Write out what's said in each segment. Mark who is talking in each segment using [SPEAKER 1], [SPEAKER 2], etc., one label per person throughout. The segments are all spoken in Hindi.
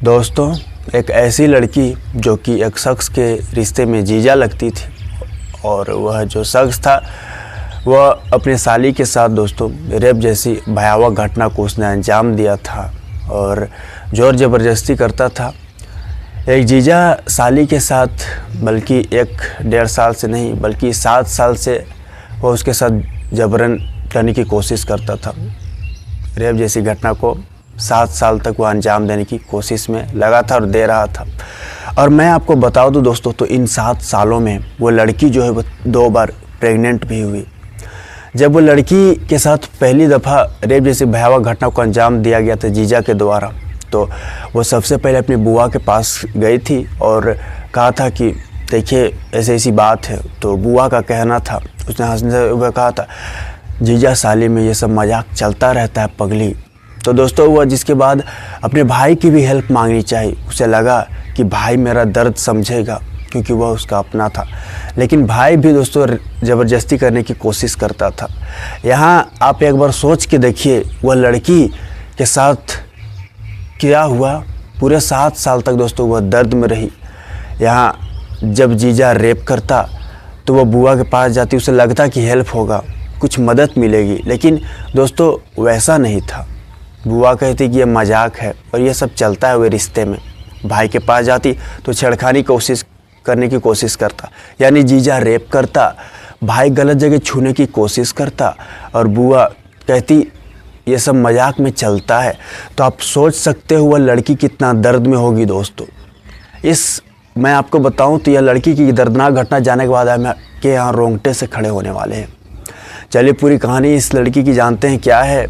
[SPEAKER 1] दोस्तों, एक ऐसी लड़की जो कि एक शख्स के रिश्ते में जीजा लगती थी और वह जो शख्स था वह अपने साली के साथ दोस्तों रेप जैसी भयावह घटना को उसने अंजाम दिया था और ज़ोर ज़बरदस्ती करता था। एक जीजा साली के साथ बल्कि 1-1.5 साल से नहीं बल्कि 7 साल से वह उसके साथ जबरन करने की कोशिश करता था। रेप जैसी घटना को 7 साल तक वह अंजाम देने की कोशिश में लगा था और दे रहा था। और मैं आपको बता दूं दोस्तों, तो इन 7 सालों में वो लड़की जो है वो 2 बार प्रेग्नेंट भी हुई। जब वो लड़की के साथ पहली दफ़ा रेप जैसी भयावह घटना को अंजाम दिया गया था जीजा के द्वारा, तो वो सबसे पहले अपनी बुआ के पास गई थी और कहा था कि देखिए ऐसी ऐसी बात है। तो बुआ का कहना था, उसने हंसते हुए कहा था, जीजा साली में ये सब मजाक चलता रहता है पगली। तो दोस्तों हुआ जिसके बाद अपने भाई की भी हेल्प मांगनी चाहिए। उसे लगा कि भाई मेरा दर्द समझेगा क्योंकि वह उसका अपना था, लेकिन भाई भी दोस्तों ज़बरदस्ती करने की कोशिश करता था। यहाँ आप एक बार सोच के देखिए वह लड़की के साथ क्या हुआ। पूरे 7 साल तक दोस्तों वह दर्द में रही। यहाँ जब जीजा रेप करता तो वह बुआ के पास जाती, उसे लगता कि हेल्प होगा, कुछ मदद मिलेगी, लेकिन दोस्तों वैसा नहीं था। बुआ कहती कि ये मजाक है और ये सब चलता है वे रिश्ते में। भाई के पास जाती तो छेड़खानी करने की कोशिश करता, यानी जीजा रेप करता, भाई गलत जगह छूने की कोशिश करता और बुआ कहती ये सब मजाक में चलता है। तो आप सोच सकते हो वह लड़की कितना दर्द में होगी दोस्तों। मैं आपको बताऊं तो यह लड़की की दर्दनाक घटना जाने के बाद आपके यहाँ रोंगटे से खड़े होने वाले हैं। चलिए पूरी कहानी इस लड़की की जानते हैं क्या है।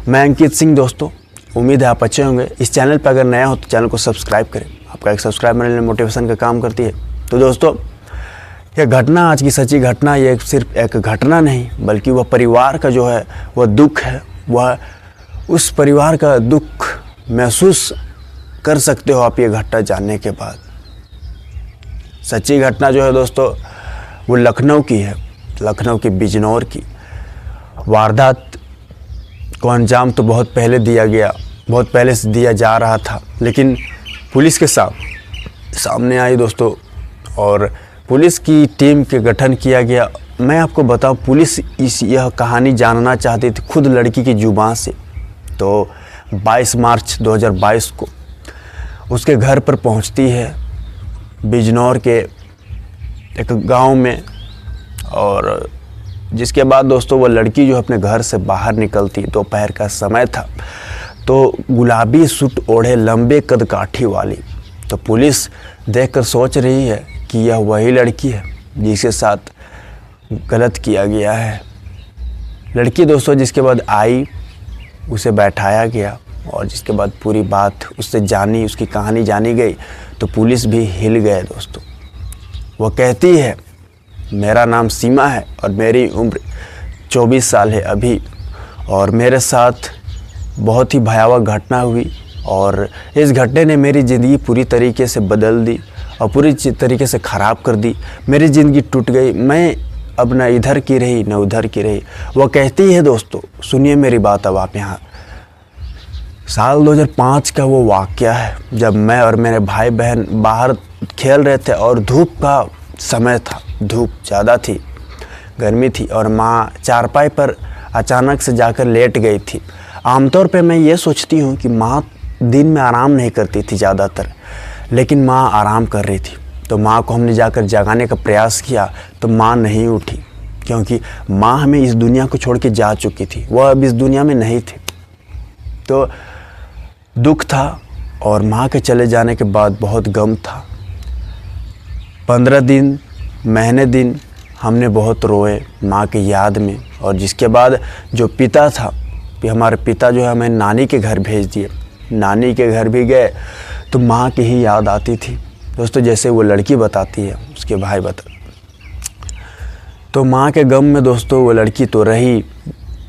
[SPEAKER 1] मैं अंकित सिंह दोस्तों, उम्मीद है आप अच्छे होंगे। इस चैनल पर अगर नया हो तो चैनल को सब्सक्राइब करें। आपका एक सब्सक्राइब मेरे लिए मोटिवेशन का काम करती है। तो दोस्तों यह घटना, आज की सच्ची घटना, ये सिर्फ एक घटना नहीं बल्कि वह परिवार का जो है वह दुख है। वह उस परिवार का दुख महसूस कर सकते हो आप ये घटना जानने के बाद। सच्ची घटना जो है दोस्तों वो लखनऊ की है, लखनऊ के बिजनौर की। वारदात को अंजाम तो बहुत पहले से दिया जा रहा था, लेकिन पुलिस के सामने आई दोस्तों और पुलिस की टीम के गठन किया गया। मैं आपको बताऊं, पुलिस यह कहानी जानना चाहती थी खुद लड़की की जुबान से। तो 22 मार्च 2022 को उसके घर पर पहुंचती है बिजनौर के एक गांव में, और जिसके बाद दोस्तों वो लड़की जो अपने घर से बाहर निकलती, दोपहर का समय था, तो गुलाबी सूट ओढ़े लंबे कदकाठी वाली। तो पुलिस देखकर सोच रही है कि यह वही लड़की है जिसके साथ गलत किया गया है। लड़की दोस्तों जिसके बाद आई, उसे बैठाया गया और जिसके बाद पूरी बात उससे जानी, उसकी कहानी जानी गई, तो पुलिस भी हिल गए दोस्तों। वो कहती है मेरा नाम सीमा है और मेरी उम्र 24 साल है अभी, और मेरे साथ बहुत ही भयावह घटना हुई और इस घटने ने मेरी ज़िंदगी पूरी तरीके से बदल दी और पूरी तरीके से ख़राब कर दी। मेरी ज़िंदगी टूट गई, मैं अब न इधर की रही न उधर की रही। वो कहती है दोस्तों, सुनिए मेरी बात अब आप यहाँ। साल 2005 का वो वाक़या है जब मैं और मेरे भाई बहन बाहर खेल रहे थे और धूप का समय था, धूप ज़्यादा थी, गर्मी थी और माँ चारपाई पर अचानक से जाकर लेट गई थी। आमतौर पे मैं ये सोचती हूँ कि माँ दिन में आराम नहीं करती थी ज़्यादातर, लेकिन माँ आराम कर रही थी। तो माँ को हमने जाकर जगाने का प्रयास किया तो माँ नहीं उठी, क्योंकि माँ हमें इस दुनिया को छोड़ के जा चुकी थी, वह अब इस दुनिया में नहीं थी। तो दुख था और माँ के चले जाने के बाद बहुत गम था। 15 दिन, महीने दिन हमने बहुत रोए माँ की याद में। और जिसके बाद जो पिता था, हमारे पिता जो है हमें नानी के घर भेज दिए। नानी के घर भी गए तो माँ की ही याद आती थी दोस्तों, जैसे वो लड़की बताती है, उसके भाई तो माँ के गम में दोस्तों वो लड़की तो रही,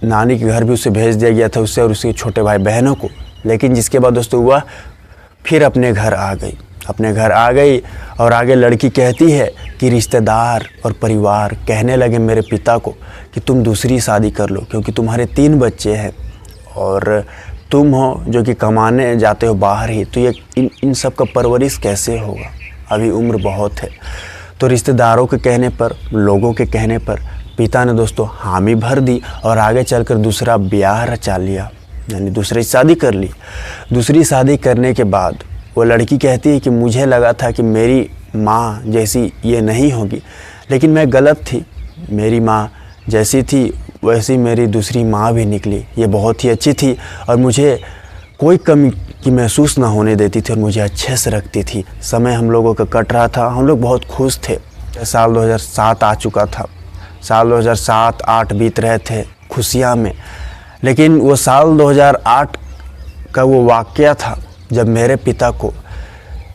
[SPEAKER 1] नानी के घर भी उसे भेज दिया गया था, उससे और उसके छोटे भाई बहनों को। लेकिन जिसके बाद दोस्तों वह फिर अपने घर आ गई और आगे लड़की कहती है कि रिश्तेदार और परिवार कहने लगे मेरे पिता को कि तुम दूसरी शादी कर लो क्योंकि तुम्हारे 3 बच्चे हैं और तुम हो जो कि कमाने जाते हो बाहर ही, तो ये इन सब का परवरिश कैसे होगा? अभी उम्र बहुत है। तो रिश्तेदारों के कहने पर, लोगों के कहने पर पिता ने दोस्तों हामी भर दी और आगे चलकर दूसरा ब्याह रचा लिया, यानी दूसरी शादी कर ली। दूसरी शादी करने के बाद वो लड़की कहती है कि मुझे लगा था कि मेरी माँ जैसी ये नहीं होगी, लेकिन मैं गलत थी। मेरी माँ जैसी थी वैसी मेरी दूसरी माँ भी निकली। ये बहुत ही अच्छी थी और मुझे कोई कमी की महसूस ना होने देती थी और मुझे अच्छे से रखती थी। समय हम लोगों का कट रहा था, हम लोग बहुत खुश थे। साल 2007 आ चुका था, साल 2007-8 बीत रहे थे खुशियाँ में। लेकिन वो साल 2008 का वो वाक़या था जब मेरे पिता को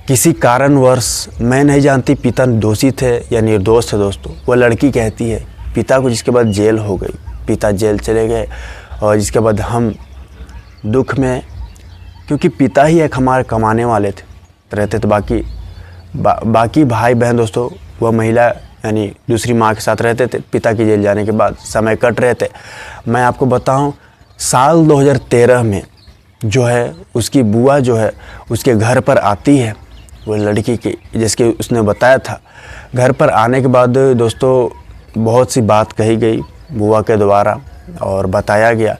[SPEAKER 1] किसी कारणवश, मैं नहीं जानती पिता दोषी थे या निर्दोष थे दोस्तों, वो लड़की कहती है पिता को, जिसके बाद जेल हो गई। पिता जेल चले गए और जिसके बाद हम दुख में, क्योंकि पिता ही एक हमारे कमाने वाले थे रहते, तो बाकी भाई बहन दोस्तों वह महिला यानी दूसरी माँ के साथ रहते थे। पिता की जेल जाने के बाद समय कट रहे थे। मैं आपको बताऊं, साल 2013 में जो है उसकी बुआ जो है उसके घर पर आती है, वो लड़की की, जिसके उसने बताया था। घर पर आने के बाद दोस्तों बहुत सी बात कही गई बुआ के द्वारा और बताया गया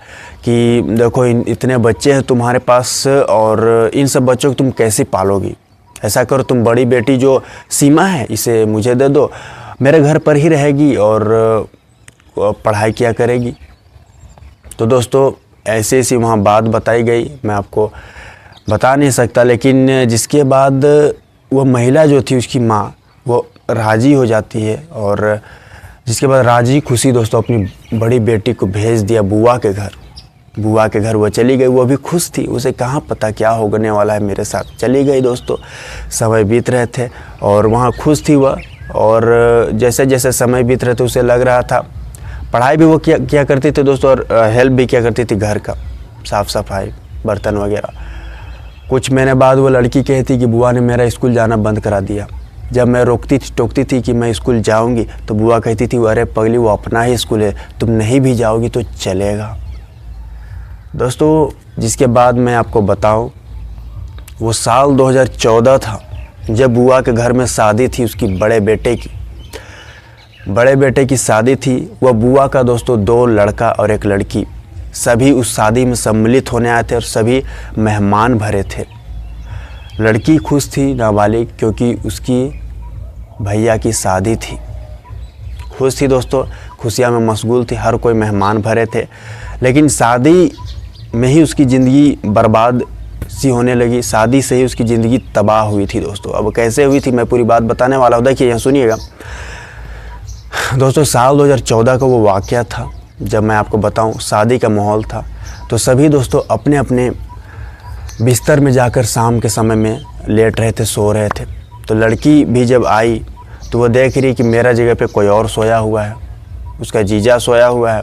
[SPEAKER 1] कि देखो इतने बच्चे हैं तुम्हारे पास और इन सब बच्चों को तुम कैसे पालोगी? ऐसा करो, तुम बड़ी बेटी जो सीमा है इसे मुझे दे दो, मेरे घर पर ही रहेगी और पढ़ाई किया करेगी। तो दोस्तों ऐसे ऐसी वहाँ बात बताई गई, मैं आपको बता नहीं सकता। लेकिन जिसके बाद वो महिला जो थी, उसकी माँ, वो राज़ी हो जाती है और जिसके बाद राज़ी खुशी दोस्तों अपनी बड़ी बेटी को भेज दिया बुआ के घर। बुआ के घर वो चली गई। वो भी खुश थी, उसे कहाँ पता क्या होने वाला है मेरे साथ। चली गई दोस्तों, समय बीत रहे थे और वहाँ खुश थी वह। और जैसे जैसे समय बीत रहे थे उसे लग रहा था, पढ़ाई भी वो किया करती थी दोस्तों और हेल्प भी किया करती थी, घर का साफ़ सफाई, बर्तन वगैरह। कुछ महीने बाद वो लड़की कहती कि बुआ ने मेरा स्कूल जाना बंद करा दिया। जब मैं टोकती थी कि मैं स्कूल जाऊंगी तो बुआ कहती थी अरे पगली वो अपना ही स्कूल है, तुम नहीं भी जाओगी तो चलेगा। दोस्तों जिसके बाद मैं आपको बताऊं, वो साल 2014 था जब बुआ के घर में शादी थी उसकी बड़े बेटे की शादी थी। वह बुआ का दोस्तों 2 लड़का और 1 लड़की सभी उस शादी में सम्मिलित होने आए थे और सभी मेहमान भरे थे। लड़की खुश थी नाबालिग, क्योंकि उसकी भैया की शादी थी। खुश थी दोस्तों, खुशियाँ में मशगूल थी, हर कोई मेहमान भरे थे। लेकिन शादी में ही उसकी ज़िंदगी बर्बाद सी होने लगी। शादी से ही उसकी ज़िंदगी तबाह हुई थी दोस्तों। अब कैसे हुई थी मैं पूरी बात बताने वाला हूँ, देखिए यहाँ सुनिएगा दोस्तों। साल 2014 का वो वाक़या था जब मैं आपको बताऊं, शादी का माहौल था। तो सभी दोस्तों अपने अपने बिस्तर में जाकर शाम के समय में लेट रहे थे, सो रहे थे। तो लड़की भी जब आई तो वो देख रही कि मेरा जगह पे कोई और सोया हुआ है, उसका जीजा सोया हुआ है,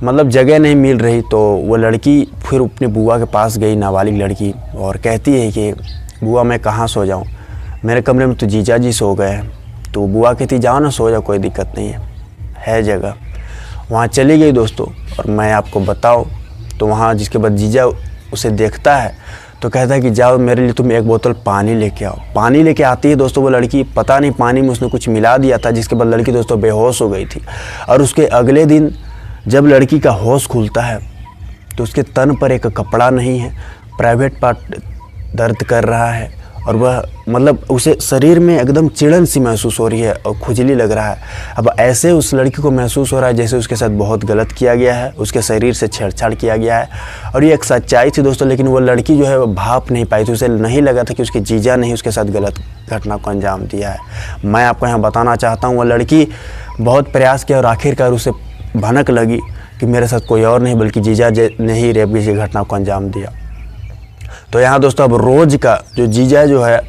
[SPEAKER 1] मतलब जगह नहीं मिल रही। तो वो लड़की फिर अपने बुआ के पास गई, नाबालिग लड़की, और कहती है कि बुआ मैं कहाँ सो जाऊँ, मेरे कमरे में तो जीजा जी सो गए हैं। तो बुआ कहती जाओ ना सो जाओ, कोई दिक्कत नहीं है जगह। वहाँ चली गई दोस्तों। और मैं आपको बताऊँ तो वहाँ जिसके बाद जीजा उसे देखता है तो कहता है कि जाओ मेरे लिए तुम 1 बोतल पानी लेके आओ। पानी लेके आती है दोस्तों वो लड़की, पता नहीं पानी में उसने कुछ मिला दिया था, जिसके बाद लड़की दोस्तों बेहोश हो गई थी। और उसके अगले दिन जब लड़की का होश खुलता है तो उसके तन पर एक कपड़ा नहीं है, प्राइवेट पार्ट दर्द कर रहा है और वह मतलब उसे शरीर में एकदम चिड़न सी महसूस हो रही है और खुजली लग रहा है। अब ऐसे उस लड़की को महसूस हो रहा है जैसे उसके साथ बहुत गलत किया गया है, उसके शरीर से छेड़छाड़ किया गया है। और ये एक सच्चाई थी दोस्तों, लेकिन वो लड़की जो है वो भाप नहीं पाई थी। उसे नहीं लगा था कि उसके जीजा ने उसके साथ गलत घटना को अंजाम दिया है। मैं आपको यहाँ बताना चाहता हूँ, वो लड़की बहुत प्रयास किया और आखिरकार उसे भनक लगी कि मेरे साथ कोई और नहीं बल्कि जीजा ने ही रेप की घटना को अंजाम दिया। तो यहाँ दोस्तों अब रोज़ का जो जीजा जो है,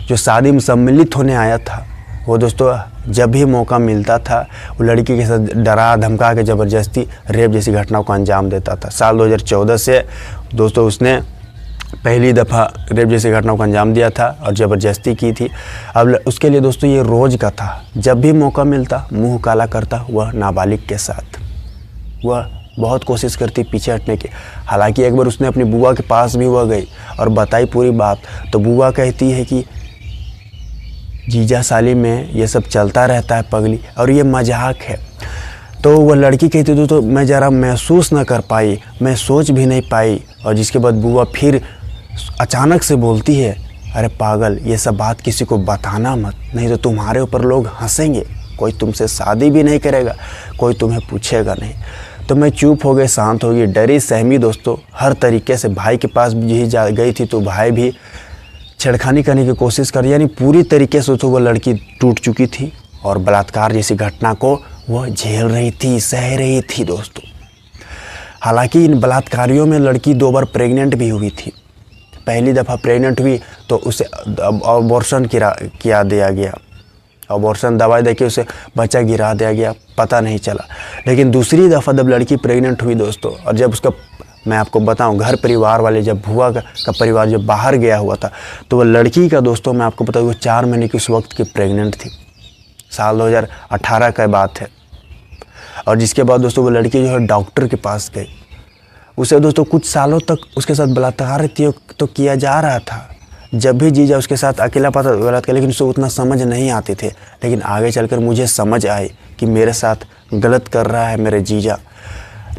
[SPEAKER 1] जो शादी में सम्मिलित होने आया था, वो दोस्तों जब भी मौका मिलता था वो लड़की के साथ डरा धमका के ज़बरदस्ती रेप जैसी घटना को अंजाम देता था। साल 2014 से दोस्तों उसने पहली दफ़ा रेप जैसी घटना को अंजाम दिया था और ज़बरदस्ती की थी। अब उसके लिए दोस्तों ये रोज़ का था, जब भी मौका मिलता मुँह काला करता वह नाबालिग के साथ, वह बहुत कोशिश करती पीछे हटने की। हालांकि एक बार उसने अपनी बुआ के पास भी वह गई और बताई पूरी बात, तो बुआ कहती है कि जीजा साली में ये सब चलता रहता है पगली, और ये मजाक है। तो वह लड़की कहती थी तो मैं ज़रा महसूस ना कर पाई, मैं सोच भी नहीं पाई। और जिसके बाद बुआ फिर अचानक से बोलती है, अरे पागल, ये सब बात किसी को बताना मत, नहीं तो तुम्हारे ऊपर लोग हंसेंगे, कोई तुमसे शादी भी नहीं करेगा, कोई तुम्हें पूछेगा नहीं। तो मैं चुप हो गई, शांत हो गई, डरी सहमी दोस्तों हर तरीके से। भाई के पास भी जा गई थी तो भाई भी छेड़खानी करने की कोशिश कर, यानी पूरी तरीके से तो वो लड़की टूट चुकी थी और बलात्कार जैसी घटना को वह झेल रही थी, सह रही थी दोस्तों। हालांकि इन बलात्कारियों में लड़की 2 बार प्रेग्नेंट भी हुई थी। पहली दफ़ा प्रेग्नेंट हुई तो उसे अबॉर्शन किया दिया गया, अबॉर्शन दवाई देके उसे बच्चा गिरा दिया गया, पता नहीं चला। लेकिन दूसरी दफ़ा जब लड़की प्रेग्नेंट हुई दोस्तों, और जब उसका, मैं आपको बताऊं, घर परिवार वाले, जब बुआ का परिवार जब बाहर गया हुआ था, तो वह लड़की का दोस्तों मैं आपको बताऊँ, वो 4 महीने की उस वक्त की प्रेग्नेंट थी। साल 2018 का बात है। और जिसके बाद दोस्तों वो लड़की जो है डॉक्टर के पास गई। उसे दोस्तों कुछ सालों तक उसके साथ बलात्कार तो किया जा रहा था। जब भी जीजा उसके साथ अकेला पाता गलत किया, लेकिन उसे उतना समझ नहीं आती थे। लेकिन आगे चलकर मुझे समझ आई कि मेरे साथ गलत कर रहा है मेरे जीजा।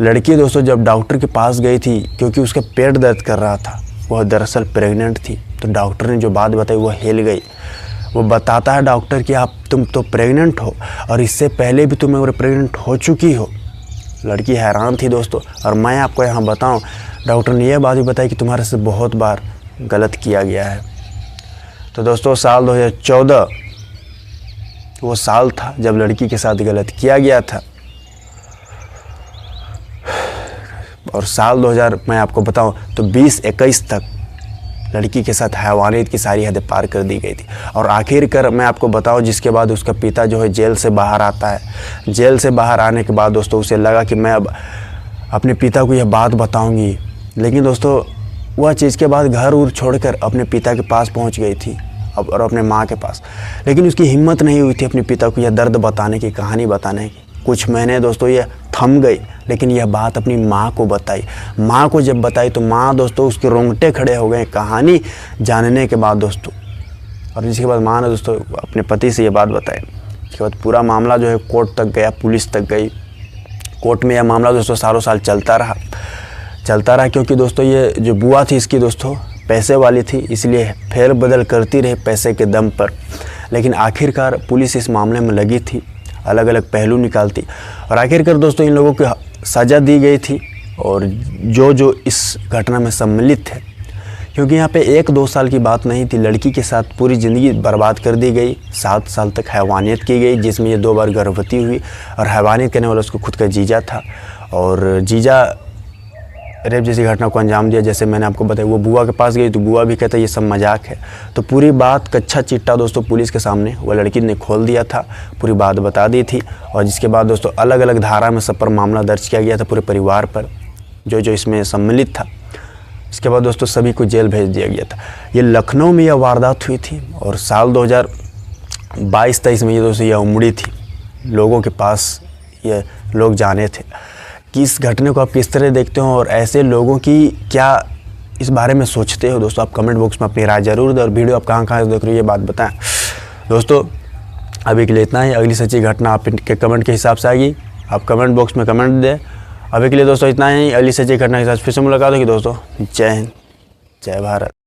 [SPEAKER 1] लड़की दोस्तों जब डॉक्टर के पास गई थी, क्योंकि उसका पेट दर्द कर रहा था, वह दरअसल प्रेग्नेंट थी, तो डॉक्टर ने जो बात बताई वो हिल गई। वो बताता है डॉक्टर कि तुम तो प्रेग्नेंट हो और इससे पहले भी तुम प्रेग्नेंट हो चुकी हो। लड़की हैरान थी दोस्तों। और मैं आपको यहाँ बताऊँ, डॉक्टर ने यह बात भी बताई कि तुम्हारे से बहुत बार गलत किया गया है। तो दोस्तों साल 2014 वो साल था जब लड़की के साथ गलत किया गया था। और साल 2000 मैं आपको बताऊं तो 2021 तक लड़की के साथ हैवानियत की सारी हदें पार कर दी गई थी। और आखिरकार मैं आपको बताऊं, जिसके बाद उसका पिता जो है जेल से बाहर आता है। जेल से बाहर आने के बाद दोस्तों उसे लगा कि मैं अब अपने पिता को यह बात बताऊंगी। लेकिन दोस्तों वह चीज़ के बाद घर उर छोड़कर अपने पिता के पास पहुंच गई थी और अपने माँ के पास। लेकिन उसकी हिम्मत नहीं हुई थी अपने पिता को यह दर्द बताने की, कहानी बताने की। कुछ महीने दोस्तों ये थम गई, लेकिन यह बात अपनी माँ को बताई। माँ को जब बताई तो माँ दोस्तों उसके रोंगटे खड़े हो गए कहानी जानने के बाद दोस्तों। और जिसके बाद माँ ने दोस्तों अपने पति से ये बात बताई। इसके बाद पूरा मामला जो है कोर्ट तक गया, पुलिस तक गई। कोर्ट में यह मामला दोस्तों सालों साल चलता रहा क्योंकि दोस्तों ये जो बुआ थी इसकी दोस्तों पैसे वाली थी, इसलिए फेर बदल करती रही पैसे के दम पर। लेकिन आखिरकार पुलिस इस मामले में लगी थी, अलग अलग पहलू निकालती, और आखिरकार दोस्तों इन लोगों को सज़ा दी गई थी। और जो इस घटना में सम्मिलित थे, क्योंकि यहाँ पे 1-2 साल की बात नहीं थी, लड़की के साथ पूरी ज़िंदगी बर्बाद कर दी गई। 7 साल तक हैवानियत की गई, जिसमें ये 2 बार गर्भवती हुई। और हैवानियत करने वाला उसको खुद का जीजा था, और जीजा रेप जैसी घटना को अंजाम दिया। जैसे मैंने आपको बताया, वो बुआ के पास गई तो बुआ भी कहता ये सब मजाक है। तो पूरी बात कच्चा चिट्टा दोस्तों पुलिस के सामने वो लड़की ने खोल दिया था, पूरी बात बता दी थी। और जिसके बाद दोस्तों अलग अलग धारा में सब पर मामला दर्ज किया गया था, पूरे परिवार पर जो इसमें सम्मिलित था। इसके बाद दोस्तों सभी को जेल भेज दिया गया था। ये लखनऊ में यह वारदात हुई थी, और साल 2022-23 में ये दोस्तों यह उमड़ी थी। लोगों के पास ये लोग जाने थे कि इस घटने को आप किस तरह देखते हो, और ऐसे लोगों की क्या इस बारे में सोचते हो दोस्तों। आप कमेंट बॉक्स में अपनी राय जरूर दें, और वीडियो आप कहाँ से देख रहे हो ये बात बताएं दोस्तों। अभी के लिए इतना ही, अगली सच्ची घटना आपके कमेंट के हिसाब से आएगी, आप कमेंट बॉक्स में कमेंट दें। अभी के लिए दोस्तों इतना ही, अगली सच्ची घटना के साथ फिर से मुलाकात होगी दोस्तों। जय हिंद, जय भारत।